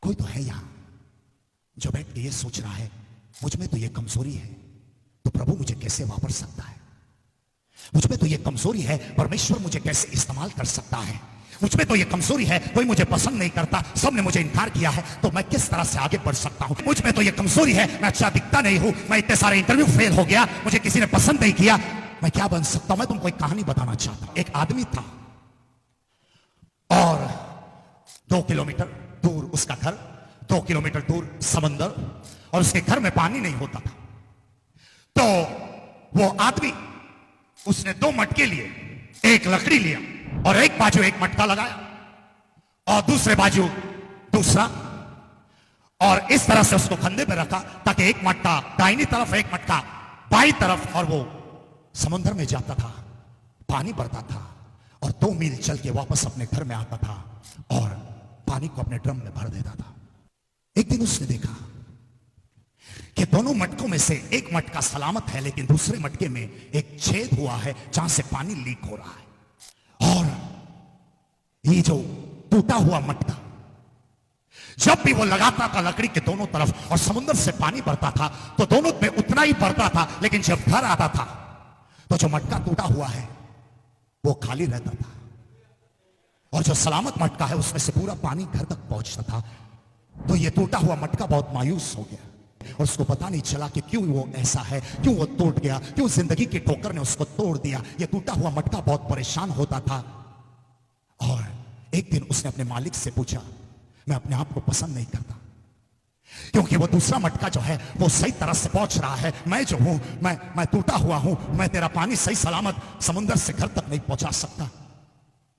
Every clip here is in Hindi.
कोई तो है यहां जो बैठ के ये सोच रहा है मुझ में तो ये कमजोरी है, तो प्रभु मुझे कैसे वापर सकता है। मुझ में तो ये कमजोरी है, परमेश्वर मुझे कैसे इस्तेमाल कर सकता है। मुझ में तो ये कमजोरी है, कोई मुझे पसंद नहीं करता, सबने मुझे इनकार किया है, तो मैं किस तरह से आगे बढ़ सकता हूं। मुझ में तो ये कमजोरी है, मैं अच्छा दिखता नहीं हूं, मैं इतने सारे इंटरव्यू फेल हो गया, मुझे किसी ने पसंद नहीं किया, मैं क्या बन सकता हूं। मैं तुमको एक कहानी बताना चाहता हूं। एक आदमी था और 2 किलोमीटर दूर उसका घर, 2 किलोमीटर दूर समंदर, और उसके घर में पानी नहीं होता था। तो वो आदमी, उसने 2 मटके लिए, एक लकड़ी लिया और एक बाजू एक मटका लगाया और दूसरे बाजू दूसरा, और इस तरह से उसको कंधे पे रखा ताकि एक मटका दाहिनी तरफ, एक मटका बाईं तरफ, और वो समुद्र में जाता था, पानी भरता था और 2 मील चल के वापस अपने घर में आता था और पानी को अपने ड्रम में भर देता था। एक दिन उसने देखा कि दोनों मटकों में से एक मटका सलामत है, लेकिन दूसरे मटके में एक छेद हुआ है जहां से पानी लीक हो रहा है। और ये जो टूटा हुआ मटका जब भी वो लगाता था लकड़ी के दोनों तरफ और समुद्र से पानी भरता था, तो दोनों में उतना ही भरता था, लेकिन जब घर आता था तो जो मटका टूटा हुआ है वो खाली रहता था, और जो सलामत मटका है उसमें से पूरा पानी घर तक पहुंचता था। तो ये टूटा हुआ मटका बहुत मायूस हो गया और उसको पता नहीं चला कि क्यों वो ऐसा है, क्यों वो टूट गया, क्यों जिंदगी की ठोकर ने उसको तोड़ दिया। ये टूटा हुआ मटका बहुत परेशान होता था। और एक दिन उसने अपने मालिक से पूछा, मैं अपने आप को पसंद नहीं करता, क्योंकि वो दूसरा मटका जो है वो सही तरह से पहुंच रहा है, मैं जो हूं मैं टूटा हुआ हूं, मैं तेरा पानी सही सलामत समुद्र से घर तक नहीं पहुंचा सकता।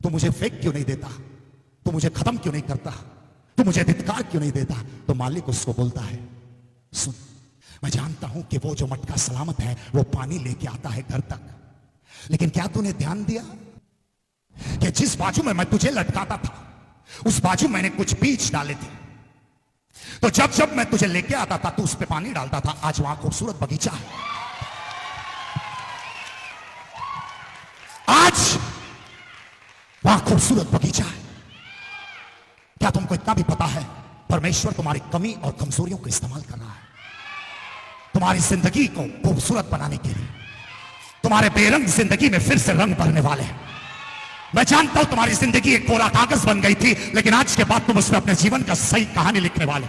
तू मुझे फेंक क्यों नहीं देता, तू मुझे खत्म क्यों नहीं करता, तू मुझे धिक्कार क्यों नहीं देता। तो मालिक उसको बोलता है, सुन, मैं जानता हूं कि वो जो मटका सलामत है वो पानी लेके आता है घर तक, लेकिन क्या तूने ध्यान दिया कि जिस बाजू में मैं तुझे लटकाता था उस बाजू मैंने कुछ बीज डाले थे, तो जब जब मैं तुझे लेके आता था तो उस पे पानी डालता था। आज वहां खूबसूरत बगीचा है, आज वहां खूबसूरत बगीचा है। क्या तुमको इतना भी पता है परमेश्वर तुम्हारी कमी और कमजोरियों को इस्तेमाल कर रहा है तुम्हारी जिंदगी को खूबसूरत बनाने के लिए। तुम्हारे बेरंग जिंदगी में फिर से रंग भरने वाले हैं। मैं जानता हूं तुम्हारी जिंदगी एक कोरा कागज बन गई थी, लेकिन आज के बाद तुम उसमें अपने जीवन का सही कहानी लिखने वाले।